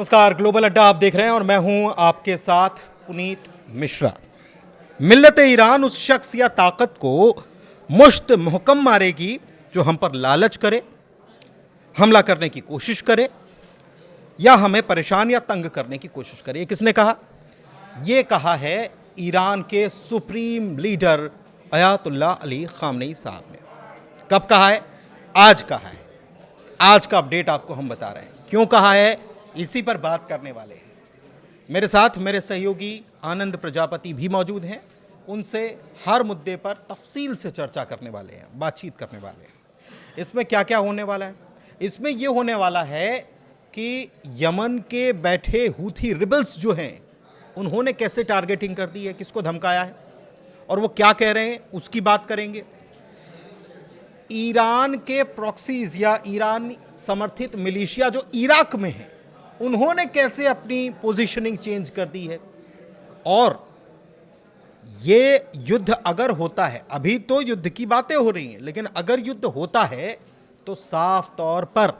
नमस्कार, ग्लोबल अड्डा आप देख रहे हैं और मैं हूं आपके साथ पुनीत मिश्रा। मिल्लत ईरान उस शख्स या ताकत को मुश्त मुहकम मारेगी जो हम पर लालच करे, हमला करने की कोशिश करे या हमें परेशान या तंग करने की कोशिश करे। ये किसने कहा? ये कहा है ईरान के supreme leader Ayatollah Ali Khamenei साहब ने। कब कहा है? आज कहा है। आज का अपडेट आपको हम बता रहे हैं। क्यों कहा है, इसी पर बात करने वाले हैं। मेरे साथ मेरे सहयोगी आनंद प्रजापति भी मौजूद हैं। उनसे हर मुद्दे पर तफसील से चर्चा करने वाले हैं, बातचीत करने वाले हैं। इसमें क्या क्या होने वाला है? इसमें यह होने वाला है कि यमन के बैठे हूथी रिबल्स जो हैं, उन्होंने कैसे टारगेटिंग कर दी है, किसको धमकाया है और वो क्या कह रहे हैं, उसकी बात करेंगे। ईरान के प्रॉक्सीज या ईरान समर्थित मिलिशिया जो इराक में है, उन्होंने कैसे अपनी पोजीशनिंग चेंज कर दी है। और ये युद्ध अगर होता है, अभी तो युद्ध की बातें हो रही हैं, लेकिन अगर युद्ध होता है तो साफ तौर पर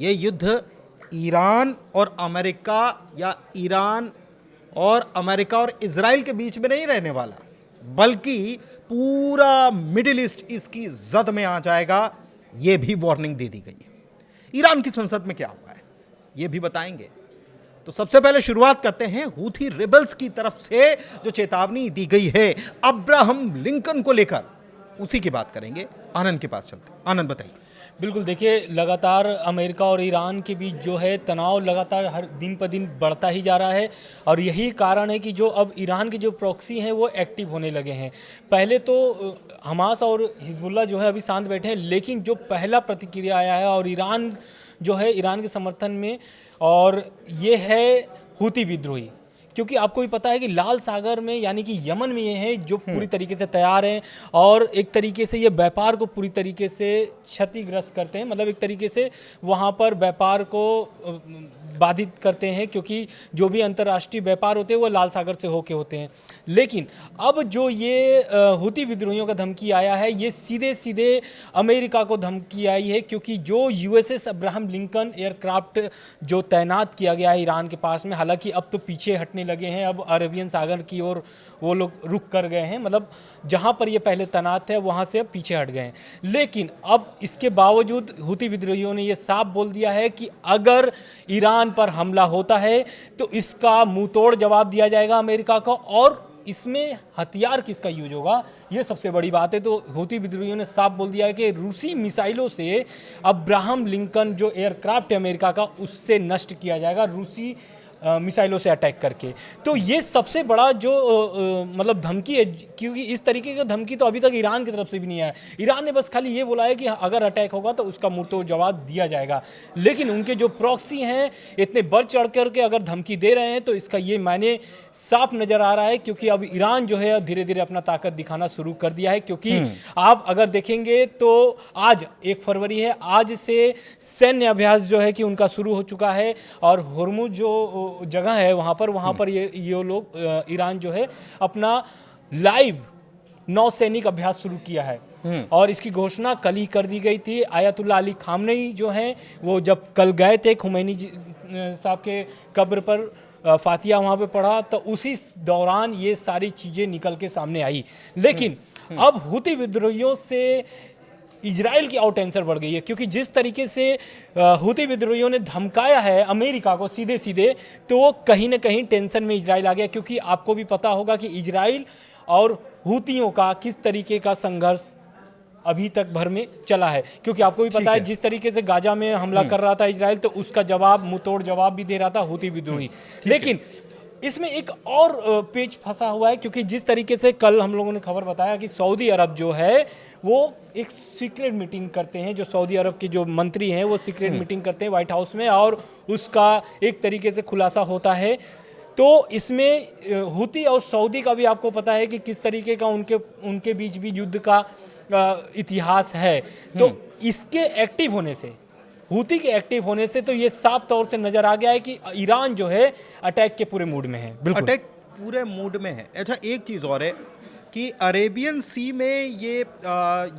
यह युद्ध ईरान और अमेरिका या ईरान और अमेरिका और इजराइल के बीच में नहीं रहने वाला, बल्कि पूरा मिडिल ईस्ट इसकी जद में आ जाएगा। यह भी वार्निंग दे दी गई है। ईरान की संसद में क्या हुआ है यह भी बताएंगे। तो सबसे पहले शुरुआत करते हैं हूथी रिबल्स की तरफ से जो चेतावनी दी गई है अब्राहम लिंकन को लेकर, उसी की बात करेंगे। आनंद के पास चलते हैं। आनंद बताइए। बिल्कुल, देखिए, लगातार अमेरिका और ईरान के बीच जो है तनाव लगातार हर दिन पर दिन बढ़ता ही जा रहा है और यही कारण है कि जो अब ईरान के जो प्रॉक्सी हैं वो एक्टिव होने लगे हैं। पहले तो हमास और हिजबुल्लाह जो है अभी शांत बैठे हैं, लेकिन जो पहला प्रतिक्रिया आया है और ईरान जो है ईरान के समर्थन में, और ये है हूती विद्रोही। क्योंकि आपको भी पता है कि लाल सागर में यानी कि यमन में ये हैं जो पूरी तरीके से तैयार हैं और एक तरीके से ये व्यापार को पूरी तरीके से क्षतिग्रस्त करते हैं। मतलब एक तरीके से वहाँ पर व्यापार को बाधित करते हैं, क्योंकि जो भी अंतर्राष्ट्रीय व्यापार होते हैं वो लाल सागर से होके होते हैं। लेकिन अब जो ये हूती विद्रोहियों का धमकी आया है, ये सीधे सीधे अमेरिका को धमकी आई है, क्योंकि जो यूएसएस अब्राहम लिंकन एयरक्राफ्ट जो तैनात किया गया है ईरान के पास में, हालांकि अब तो पीछे हटने लगे हैं, अब अरेबियन सागर की ओर वो लोग रुक कर गए हैं। मतलब जहां पर ये पहले तैनात थे वहां से अब पीछे हट गए हैं। लेकिन अब इसके बावजूद हूती विद्रोहियों ने ये साफ बोल दिया है कि अगर ईरान पर हमला होता है तो इसका मुंहतोड़ जवाब दिया जाएगा अमेरिका को, और इसमें हथियार किसका यूज होगा ये सबसे बड़ी बात है। तो हूती विद्रोहियों ने साफ बोल दिया है कि रूसी मिसाइलों से अब्राहम लिंकन जो एयरक्राफ्ट है अमेरिका का, उससे नष्ट किया जाएगा, रूसी मिसाइलों से अटैक करके। तो ये सबसे बड़ा जो मतलब धमकी है, क्योंकि इस तरीके की धमकी तो अभी तक ईरान की तरफ से भी नहीं आया। ईरान ने बस खाली ये बोला है कि अगर अटैक होगा तो उसका मुंहतोड़ जवाब दिया जाएगा। लेकिन उनके जो प्रॉक्सी हैं इतने बढ़ चढ़ करके अगर धमकी दे रहे हैं तो इसका ये मायने साफ नजर आ रहा है, क्योंकि अब ईरान जो है धीरे धीरे अपना ताकत दिखाना शुरू कर दिया है। क्योंकि आप अगर देखेंगे तो आज 1 फरवरी है, आज से सैन्य अभ्यास जो है कि उनका शुरू हो चुका है और हुर्मुज जो जगह है वहाँ पर ये लोग ईरान जो है अपना लाइव नौसैनिक अभ्यास शुरू किया है। और इसकी घोषणा कल ही कर दी गई थी। आयतुल्लाह अली खामनेई जो हैं वो जब कल गए थे खुमैनी साहब के कब्र पर फातिया वहाँ पे पढ़ा, तो उसी दौरान ये सारी चीज़ें निकल के सामने आई। लेकिन अब हूती विद्रोहियों से इजराइल की और टेंशन बढ़ गई है, क्योंकि जिस तरीके से हूती विद्रोहियों ने धमकाया है अमेरिका को सीधे सीधे, तो कहीं ना कहीं टेंशन में इजराइल आ गया। क्योंकि आपको भी पता होगा कि इजराइल और हूतियों का किस तरीके का संघर्ष अभी तक भर में चला है। क्योंकि आपको भी पता है जिस तरीके से गाजा में हमला कर रहा था इजराइल, तो उसका जवाब मुंहतोड़ जवाब भी दे रहा था हूती विद्रोही। लेकिन इसमें एक और पेच फंसा हुआ है, क्योंकि जिस तरीके से कल हम लोगों ने खबर बताया कि सऊदी अरब जो है वो एक सीक्रेट मीटिंग करते हैं, जो सऊदी अरब के जो मंत्री हैं वो सीक्रेट मीटिंग करते हैं व्हाइट हाउस में, और उसका एक तरीके से खुलासा होता है। तो इसमें हूती और सऊदी का भी आपको पता है कि किस तरीके का उनके बीच भी युद्ध का इतिहास है। तो इसके एक्टिव होने से, हूती के एक्टिव होने से, तो ये साफ तौर से नजर आ गया है कि ईरान जो है अटैक के पूरे मूड में है। बिल्कुल अटैक पूरे मूड में है। अच्छा, एक चीज़ और है कि अरेबियन सी में ये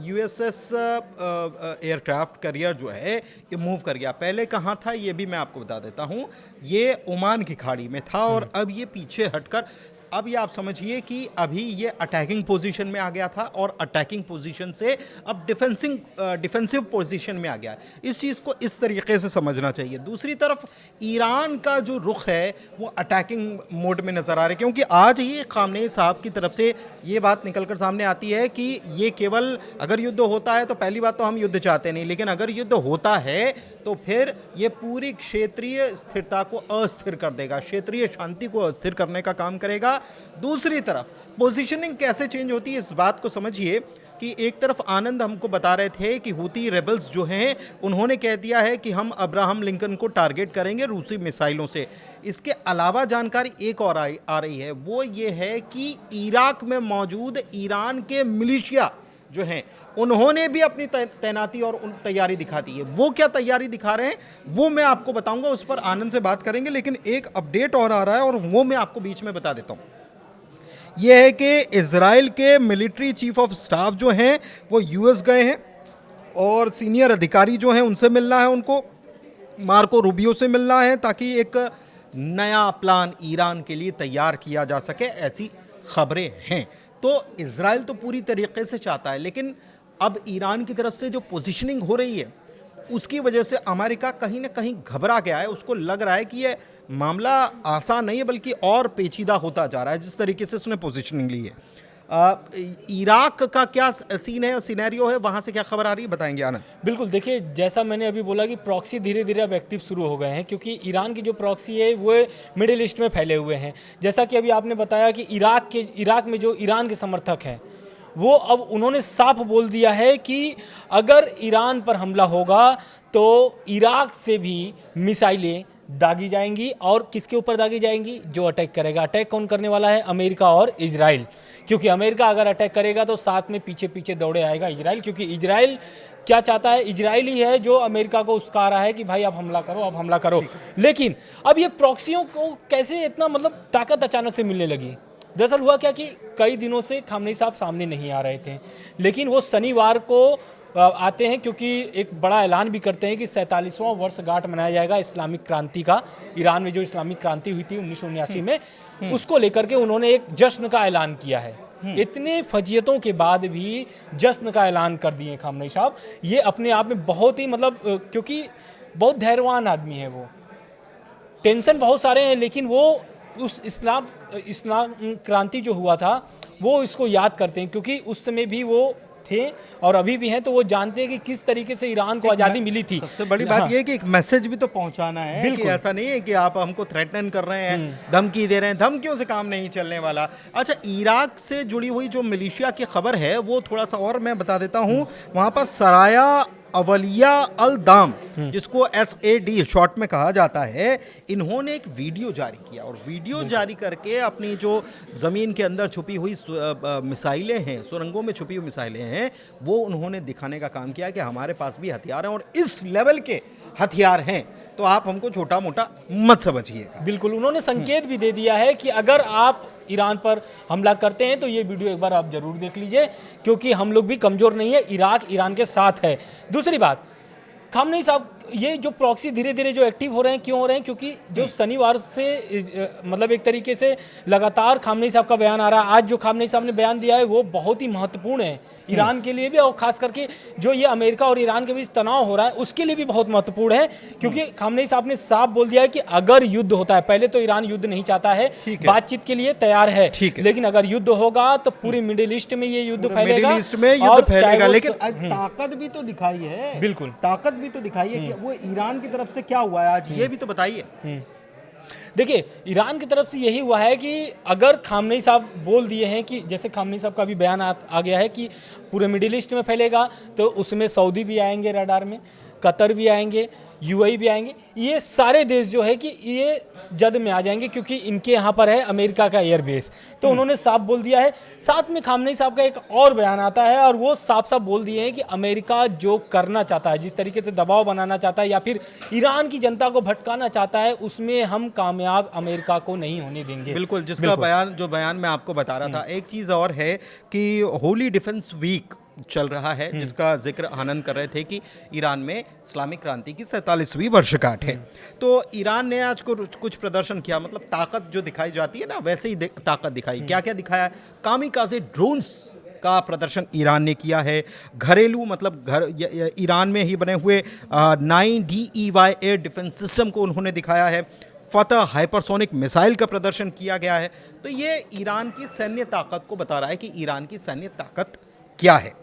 यूएसएस एयरक्राफ्ट कैरियर जो है ये मूव कर गया। पहले कहाँ था ये भी मैं आपको बता देता हूँ, ये ओमान की खाड़ी में था और अब ये पीछे हटकर, अब ये आप समझिए कि अभी ये अटैकिंग पोजीशन में आ गया था और अटैकिंग पोजीशन से अब डिफेंसिव पोजीशन में आ गया है। इस चीज़ को इस तरीके से समझना चाहिए। दूसरी तरफ ईरान का जो रुख है वो अटैकिंग मोड में नज़र आ रहा है, क्योंकि आज ही खामनेई साहब की तरफ से ये बात निकलकर सामने आती है कि ये केवल अगर युद्ध होता है तो पहली बात तो हम युद्ध चाहते नहीं, लेकिन अगर युद्ध होता है तो फिर ये पूरी क्षेत्रीय स्थिरता को अस्थिर कर देगा, क्षेत्रीय शांति को अस्थिर करने का काम करेगा। दूसरी तरफ पोजीशनिंग कैसे चेंज होती है इस बात को समझिए कि एक तरफ आनंद हमको बता रहे थे कि हुती रेबल्स जो हैं उन्होंने कह दिया है कि हम अब्राहम लिंकन को टारगेट करेंगे रूसी मिसाइलों से। इसके अलावा जानकारी एक और आ रही है, वो ये है कि इराक में मौजूद ईरान के मिलिशिया जो हैं उन्होंने भी अपनी तैनाती और तैयारी दिखा दी है। वो क्या तैयारी दिखा रहे हैं वो मैं आपको बताऊंगा, उस पर आनंद से बात करेंगे। लेकिन एक अपडेट और आ रहा है और वो मैं आपको बीच में बता देता हूं। यह है कि इजराइल के मिलिट्री चीफ ऑफ स्टाफ जो हैं वो यूएस गए हैं और सीनियर अधिकारी जो हैं उनसे मिलना है, उनको मार्को रूबियो से मिलना है ताकि एक नया प्लान ईरान के लिए तैयार किया जा सके, ऐसी खबरें हैं। तो इजराइल तो पूरी तरीके से चाहता है, लेकिन अब ईरान की तरफ से जो पोजीशनिंग हो रही है उसकी वजह से अमेरिका कहीं ना कहीं घबरा गया है। उसको लग रहा है कि ये मामला आसान नहीं है बल्कि और पेचीदा होता जा रहा है जिस तरीके से उसने पोजीशनिंग ली है। इराक का क्या सीन है और सिनेरियो है, वहाँ से क्या खबर आ रही है, बताएंगे आनंद। बिल्कुल, देखिए जैसा मैंने अभी बोला कि प्रॉक्सी धीरे धीरे अब एक्टिव शुरू हो गए हैं, क्योंकि ईरान की जो प्रॉक्सी है वो मिडिल ईस्ट में फैले हुए हैं। जैसा कि अभी आपने बताया कि इराक में जो ईरान के समर्थक हैं वो अब उन्होंने साफ बोल दिया है कि अगर ईरान पर हमला होगा तो इराक से भी मिसाइलें दागी जाएंगी। और किसके ऊपर दागी जाएंगी? जो अटैक करेगा। अटैक कौन करने वाला है? अमेरिका और इजराइल, क्योंकि अमेरिका अगर अटैक करेगा तो साथ में पीछे पीछे दौड़े आएगा इजराइल, क्योंकि इजराइल क्या चाहता है? इजराइल ही है जो अमेरिका को उस्का रहा है कि भाई अब हमला करो, अब हमला करो। लेकिन अब ये प्रॉक्सियों को कैसे इतना मतलब ताकत अचानक से मिलने लगी? दरअसल हुआ क्या कि कई दिनों से खामनेई साहब सामने नहीं आ रहे थे, लेकिन वो शनिवार को आते हैं, क्योंकि एक बड़ा ऐलान भी करते हैं कि 47वां वर्षगांठ मनाया जाएगा इस्लामिक क्रांति का। ईरान में जो इस्लामिक क्रांति हुई थी 1979 में, उसको लेकर के उन्होंने एक जश्न का ऐलान किया है। इतने फजीयतों के बाद भी जश्न का ऐलान कर दिए खामनेई साहब। ये अपने आप में बहुत ही मतलब, क्योंकि बहुत धैर्यवान आदमी है वो, टेंशन बहुत सारे हैं, लेकिन वो उस इस्लाम क्रांति जो हुआ था वो इसको याद करते हैं, क्योंकि उस समय भी वो थे और अभी भी हैं, तो वो जानते हैं कि किस तरीके से ईरान को आज़ादी मिली थी। सबसे बड़ी बात ये है कि एक मैसेज भी तो पहुंचाना है कि ऐसा नहीं है कि आप हमको थ्रेटन कर रहे हैं, धमकी दे रहे हैं, धमकियों से काम नहीं चलने वाला। अच्छा, इराक से जुड़ी हुई जो मिलिशिया की खबर है वो थोड़ा सा और मैं बता देता हूँ। वहाँ पर सराया अवलिया अल दाम, जिसको SAD शॉर्ट में कहा जाता है, इन्होंने एक वीडियो जारी किया और वीडियो जारी करके अपनी जो ज़मीन के अंदर छुपी हुई मिसाइलें हैं, सुरंगों में छुपी हुई मिसाइलें हैं, वो उन्होंने दिखाने का काम किया कि हमारे पास भी हथियार हैं और इस लेवल के हथियार हैं, तो आप हमको छोटा मोटा मत समझिएगा। बिल्कुल, उन्होंने संकेत भी दे दिया है कि अगर आप ईरान पर हमला करते हैं तो ये वीडियो एक बार आप जरूर देख लीजिए, क्योंकि हम लोग भी कमज़ोर नहीं है, इराक ईरान के साथ है। दूसरी बात, खामनेई साहब ये जो प्रॉक्सी धीरे धीरे जो एक्टिव हो रहे हैं, क्यों हो रहे हैं? क्योंकि जो शनिवार से मतलब एक तरीके से लगातार खामनेई साहब का बयान आ रहा है। आज जो खामनेई साहब ने बयान दिया है वो बहुत ही महत्वपूर्ण है ईरान के लिए भी, और खास करके जो ये अमेरिका और ईरान के बीच तनाव हो रहा है उसके लिए भी बहुत महत्वपूर्ण है, क्योंकि खामनेई साहब ने साफ बोल दिया है कि अगर युद्ध होता है, पहले तो ईरान युद्ध नहीं चाहता है, बातचीत के लिए तैयार है, लेकिन अगर युद्ध होगा तो पूरी मिडिल ईस्ट में ये युद्ध फैलेगा, लेकिन ताकत भी तो दिखाई है। बिल्कुल, ताकत भी तो दिखाई है कि वो ईरान की तरफ से क्या हुआ है आज, ये भी तो बताइए। देखिए, ईरान की तरफ से यही हुआ है कि अगर खामनेई साहब बोल दिए हैं कि जैसे खामनेई साहब का भी बयान आ गया है कि पूरे मिडिल ईस्ट में फैलेगा, तो उसमें सऊदी भी आएंगे रडार में, कतर भी आएंगे, यूएई भी आएंगे, ये सारे देश जो है कि ये जद में आ जाएंगे क्योंकि इनके यहाँ पर है अमेरिका का एयरबेस। तो उन्होंने साफ बोल दिया है। साथ में खामनेई साहब का एक और बयान आता है और वो साफ साफ बोल दिए हैं कि अमेरिका जो करना चाहता है, जिस तरीके से दबाव बनाना चाहता है या फिर ईरान की जनता को भटकाना चाहता है, उसमें हम कामयाब अमेरिका को नहीं होने देंगे। बिल्कुल, जिसका बयान मैं आपको बता रहा था। एक चीज़ और है कि होली डिफेंस वीक चल रहा है, जिसका जिक्र आनंद कर रहे थे कि ईरान में इस्लामिक क्रांति की 47वीं वर्षगांठ है। तो ईरान ने आज कुछ प्रदर्शन किया, मतलब ताकत जो दिखाई जाती है ना, वैसे ही ताकत दिखाई। क्या क्या दिखाया? कामिकाज़े ड्रोन्स का प्रदर्शन ईरान ने किया है। घरेलू मतलब ईरान में ही बने हुए 9DEY एयर डिफेंस सिस्टम को उन्होंने दिखाया है। फतह हाइपरसोनिक मिसाइल का प्रदर्शन किया गया है। तो ये ईरान की सैन्य ताकत को बता रहा है कि ईरान की सैन्य ताकत क्या है।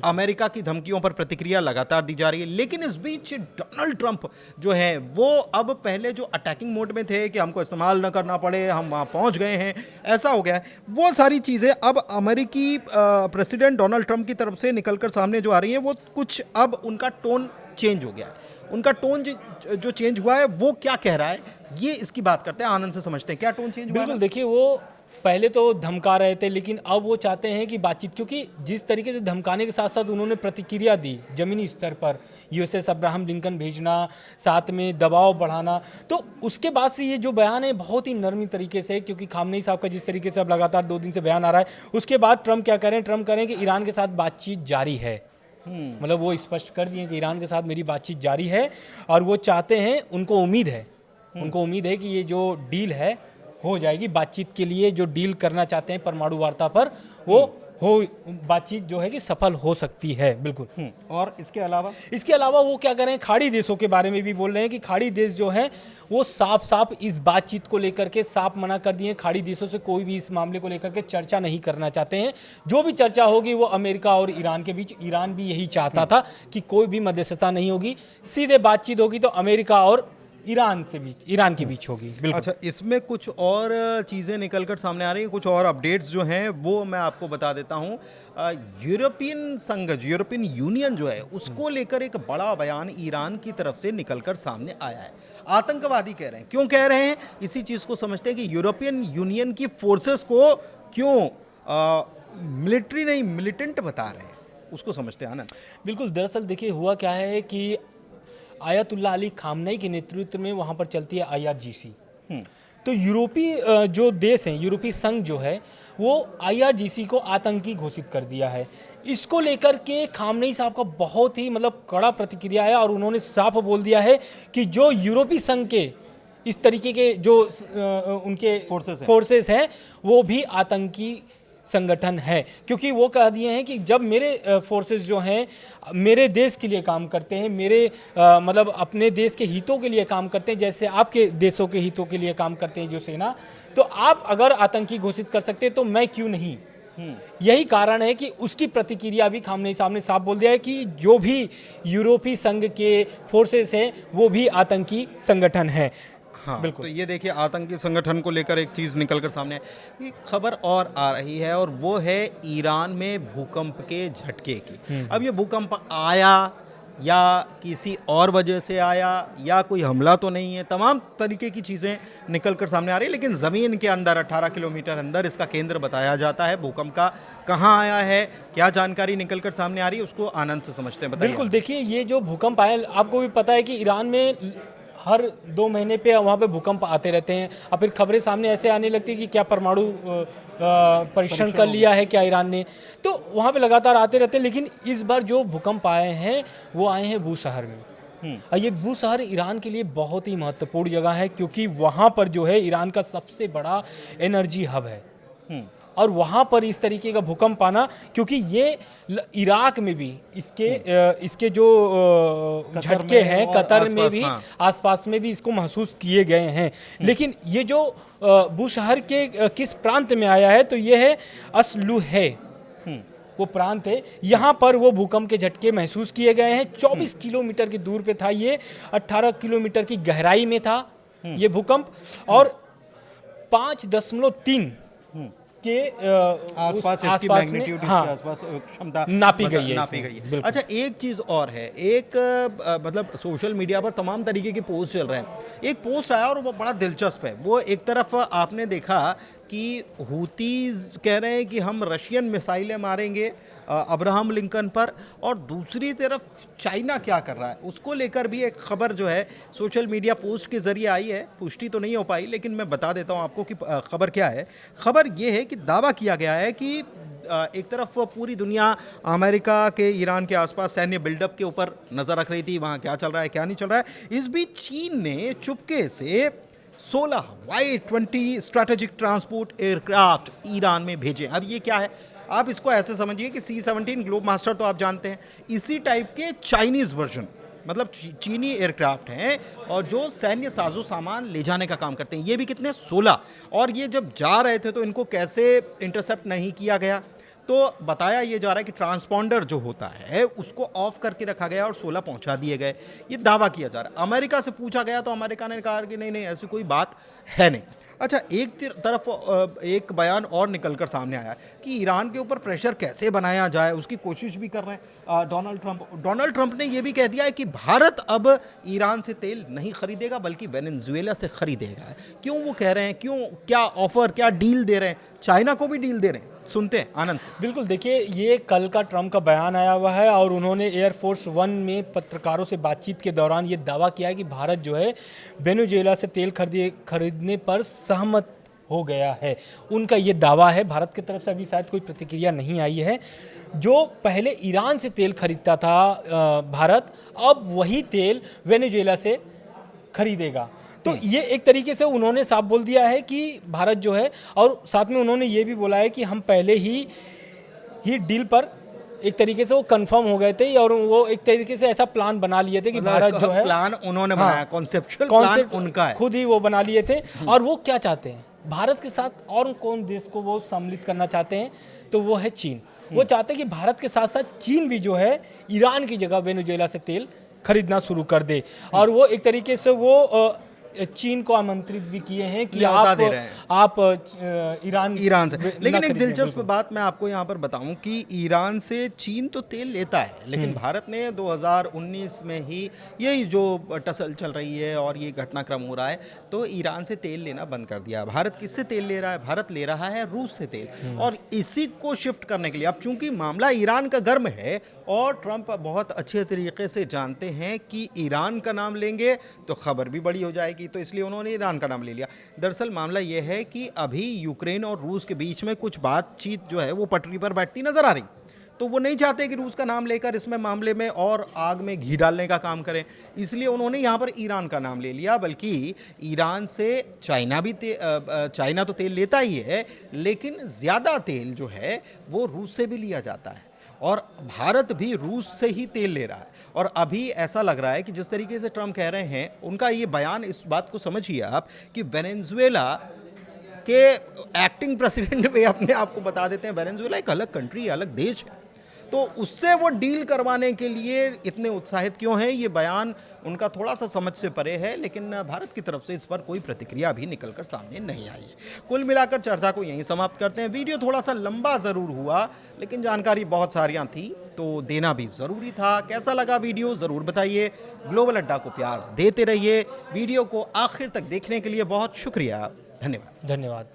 अमेरिका की धमकियों पर प्रतिक्रिया लगातार दी जा रही है, लेकिन इस बीच डोनाल्ड ट्रंप जो है वो अब पहले जो अटैकिंग मोड में थे कि हमको इस्तेमाल न करना पड़े, हम वहाँ पहुँच गए हैं, ऐसा हो गया है। वो सारी चीज़ें अब अमेरिकी प्रेसिडेंट डोनाल्ड ट्रंप की तरफ से निकलकर सामने जो आ रही हैं, वो कुछ अब उनका टोन चेंज हो गया है। उनका टोन जो चेंज हुआ है वो क्या कह रहा है, ये इसकी बात करते हैं, आनंद से समझते हैं क्या टोन चेंज हुआ है। बिल्कुल, देखिए वो पहले तो धमका रहे थे, लेकिन अब वो चाहते हैं कि बातचीत, क्योंकि जिस तरीके से धमकाने के साथ साथ उन्होंने प्रतिक्रिया दी जमीनी स्तर पर, यूएसएस अब्राहम लिंकन भेजना, साथ में दबाव बढ़ाना, तो उसके बाद से ये जो बयान है बहुत ही नरमी तरीके से, क्योंकि खामनेई साहब का जिस तरीके से अब लगातार 2 दिन से बयान आ रहा है, उसके बाद ट्रंप क्या करें, ट्रंप करें कि ईरान के साथ बातचीत जारी है। मतलब वो स्पष्ट कर दिए कि ईरान के साथ मेरी बातचीत जारी है और वो चाहते हैं, उनको उम्मीद है कि ये जो डील है हो जाएगी। बातचीत के लिए जो डील करना चाहते हैं परमाणु वार्ता पर, वो बातचीत जो है कि सफल हो सकती है। बिल्कुल। और इसके अलावा वो क्या कर रहे हैं, खाड़ी देशों के बारे में भी बोल रहे हैं कि खाड़ी देश जो हैं वो साफ साफ इस बातचीत को लेकर के साफ मना कर दिए हैं। खाड़ी देशों से कोई भी इस मामले को लेकर के चर्चा नहीं करना चाहते हैं। जो भी चर्चा होगी वो अमेरिका और ईरान के बीच, ईरान भी यही चाहता था कि कोई भी मध्यस्थता नहीं होगी, सीधे बातचीत होगी तो अमेरिका और ईरान के बीच होगी। बिल्कुल। अच्छा, इसमें कुछ और चीज़ें निकलकर सामने आ रही हैं, कुछ और अपडेट्स जो हैं वो मैं आपको बता देता हूं। यूरोपियन संघ, यूरोपियन यूनियन जो है, उसको लेकर एक बड़ा बयान ईरान की तरफ से निकलकर सामने आया है। आतंकवादी कह रहे हैं। क्यों कह रहे हैं, इसी चीज़ को समझते हैं कि यूरोपियन यूनियन की फोर्सेस को क्यों मिलिट्री नहीं मिलिटेंट बता रहे हैं, उसको समझते हैं आनंद। बिल्कुल, दरअसल देखिए हुआ क्या है कि आयतुल्लाह अली खामनेई के नेतृत्व में वहाँ पर चलती है IRGC। तो यूरोपीय जो देश हैं, यूरोपीय संघ जो है वो IRGC को आतंकी घोषित कर दिया है। इसको लेकर के खामनेई साहब का बहुत ही मतलब कड़ा प्रतिक्रिया है और उन्होंने साफ बोल दिया है कि जो यूरोपीय संघ के इस तरीके के जो उनके फोर्सेस हैं वो भी आतंकी संगठन है, क्योंकि वो कह दिए हैं कि जब मेरे फोर्सेस जो हैं मेरे देश के लिए काम करते हैं, मेरे मतलब अपने देश के हितों के लिए काम करते हैं, जैसे आपके देशों के हितों के लिए काम करते हैं जो सेना, तो आप अगर आतंकी घोषित कर सकते हैं तो मैं क्यों नहीं। यही कारण है कि उसकी प्रतिक्रिया भी खामनेई साहब ने साफ बोल दिया है कि जो भी यूरोपीय संघ के फोर्सेस हैं वो भी आतंकी संगठन है। हाँ, बिल्कुल। तो ये देखिए, आतंकी संगठन को लेकर एक चीज़ निकलकर सामने है। एक खबर और आ रही है और वो है ईरान में भूकंप के झटके की। अब ये भूकंप आया या किसी और वजह से आया या कोई हमला तो नहीं है, तमाम तरीके की चीज़ें निकलकर सामने आ रही है, लेकिन ज़मीन के अंदर 18 किलोमीटर अंदर इसका केंद्र बताया जाता है। भूकंप का कहाँ आया है, क्या जानकारी निकलकर सामने आ रही है, उसको आनंद से समझते हैं। बताइए। बिल्कुल, देखिए ये जो भूकंप आया, आपको भी पता है कि ईरान में हर 2 महीने पे वहाँ पे भूकंप आते रहते हैं और फिर खबरें सामने ऐसे आने लगती है कि क्या परमाणु परीक्षण कर लिया है क्या ईरान ने, तो वहाँ पे लगातार आते रहते हैं। लेकिन इस बार जो भूकंप आए हैं वो आए हैं बूशहर में। और ये बूशहर ईरान के लिए बहुत ही महत्वपूर्ण जगह है, क्योंकि वहाँ पर जो है ईरान का सबसे बड़ा एनर्जी हब है और वहाँ पर इस तरीके का भूकंप आना, क्योंकि ये इराक में भी इसके जो झटके हैं, कतर में भी, आसपास में भी इसको महसूस किए गए हैं। लेकिन ये जो बूशहर के किस प्रांत में आया है, तो ये है अस्लुहे, वो प्रांत है, यहाँ पर वो भूकंप के झटके महसूस किए गए हैं। 24 किलोमीटर की दूर पे था ये, 18 किलोमीटर की गहराई में था ये भूकंप और 5.3 के आसपास इसकी में मैग्नीट्यूड इसके हाँ आसपास क्षमता नापी मतलब गई है नापी इसमें, गई है। बिल्कुल। अच्छा, एक चीज़ और है, एक मतलब सोशल मीडिया पर तमाम तरीके के पोस्ट चल रहे हैं। एक पोस्ट आया और वो बड़ा दिलचस्प है। वो एक तरफ आपने देखा कि हूतीज कह रहे हैं कि हम रशियन मिसाइलें मारेंगे अब्राहम लिंकन पर, और दूसरी तरफ चाइना क्या कर रहा है उसको लेकर भी एक खबर जो है सोशल मीडिया पोस्ट के ज़रिए आई है। पुष्टि तो नहीं हो पाई, लेकिन मैं बता देता हूं आपको कि खबर क्या है। खबर ये है कि दावा किया गया है कि एक तरफ पूरी दुनिया अमेरिका के ईरान के आसपास सैन्य बिल्डअप के ऊपर नज़र रख रही थी, वहाँ क्या चल रहा है क्या नहीं चल रहा है। इस बीच चीन ने चुपके से 16 Y-20 strategic transport aircraft Iran में भेजे। अब ये क्या है, आप इसको ऐसे समझिए कि C-17 ग्लोब मास्टर तो आप जानते हैं, इसी टाइप के चाइनीज़ वर्जन, मतलब चीनी एयरक्राफ्ट हैं और जो सैन्य साजो सामान ले जाने का काम करते हैं। ये भी कितने 16, और ये जब जा रहे थे तो इनको कैसे इंटरसेप्ट नहीं किया गया, तो बताया ये जा रहा है कि ट्रांसपॉन्डर जो होता है उसको ऑफ करके रखा गया और 16 पहुंचा दिए गए। ये दावा किया जा रहा है। अमेरिका से पूछा गया तो अमेरिका ने कहा कि नहीं नहीं ऐसी कोई बात है नहीं। अच्छा, एक तरफ एक बयान और निकलकर सामने आया कि ईरान के ऊपर प्रेशर कैसे बनाया जाए उसकी कोशिश भी कर रहे हैं डोनाल्ड ट्रंप ने यह भी कह दिया है कि भारत अब ईरान से तेल नहीं खरीदेगा बल्कि वेनेजुएला से खरीदेगा। क्यों वो कह रहे हैं, क्यों, क्या ऑफर, क्या डील दे रहे हैं? चाइना को भी डील दे रहे हैं, सुनते हैं आनंद से। बिल्कुल, देखिए ये कल का ट्रंप का बयान आया हुआ है और उन्होंने एयरफोर्स वन में पत्रकारों से बातचीत के दौरान ये दावा किया है कि भारत जो है वेनेजुएला से तेल खरीदने पर सहमत हो गया है। उनका ये दावा है। भारत की तरफ से अभी शायद कोई प्रतिक्रिया नहीं आई है। जो पहले ईरान से तेल खरीदता था भारत, अब वही तेल वेनेजुएला से खरीदेगा। तो ये एक तरीके से उन्होंने साफ बोल दिया है कि भारत जो है, और साथ में उन्होंने ये भी बोला है कि हम पहले ही डील पर एक तरीके से वो कंफर्म हो गए थे और वो एक तरीके से ऐसा प्लान बना लिए थे कि भारत जो है, प्लान उन्होंने बनाया, कॉन्सेप्चुअल प्लान उनका है, खुद ही वो बना लिए थे। और वो क्या चाहते हैं, भारत के साथ और कौन देश को वो सम्मिलित करना चाहते हैं, तो वो है चीन। वो चाहते हैं कि भारत के साथ साथ चीन भी जो है ईरान की जगह वेनेजुएला से तेल खरीदना शुरू कर दे। और वो एक तरीके से वो चीन को आमंत्रित भी किए हैं कि आप ईरान से। लेकिन एक दिलचस्प बात मैं आपको यहाँ पर बताऊं कि ईरान से चीन तो तेल लेता है, लेकिन भारत ने 2019 में ही यही जो टसल चल रही है और ये घटनाक्रम हो रहा है तो ईरान से तेल लेना बंद कर दिया। भारत किससे तेल ले रहा है? भारत ले रहा है रूस से तेल, और इसी को शिफ्ट करने के लिए अब चूंकि मामला ईरान का गर्म है और ट्रंप बहुत अच्छे तरीके से जानते हैं कि ईरान का नाम लेंगे तो खबर भी बड़ी हो जाएगी, तो इसलिए उन्होंने ईरान का नाम ले लिया। दरअसल मामला यह है कि अभी यूक्रेन और रूस के बीच में कुछ बातचीत जो है वो पटरी पर बैठती नजर आ रही, तो वो नहीं चाहते कि रूस का नाम लेकर इसमें मामले में और आग में घी डालने का काम करें, इसलिए उन्होंने यहाँ पर ईरान का नाम ले लिया। बल्कि ईरान से चाइना तो तेल लेता ही है, लेकिन ज़्यादा तेल जो है वो रूस से भी लिया जाता है और भारत भी रूस से ही तेल ले रहा है। और अभी ऐसा लग रहा है कि जिस तरीके से ट्रंप कह रहे हैं, उनका ये बयान, इस बात को समझिए आप कि वेनेजुएला के एक्टिंग प्रेसिडेंट वे अपने आप को बता देते हैं वेनेजुएला एक अलग कंट्री, अलग देश है, तो उससे वो डील करवाने के लिए इतने उत्साहित क्यों हैं? ये बयान उनका थोड़ा सा समझ से परे है, लेकिन भारत की तरफ से इस पर कोई प्रतिक्रिया अभी निकलकर सामने नहीं आई है। कुल मिलाकर चर्चा को यहीं समाप्त करते हैं। वीडियो थोड़ा सा लंबा ज़रूर हुआ, लेकिन जानकारी बहुत सारियां थी तो देना भी ज़रूरी था। कैसा लगा वीडियो ज़रूर बताइए। ग्लोबल अड्डा को प्यार देते रहिए। वीडियो को आखिर तक देखने के लिए बहुत शुक्रिया। धन्यवाद।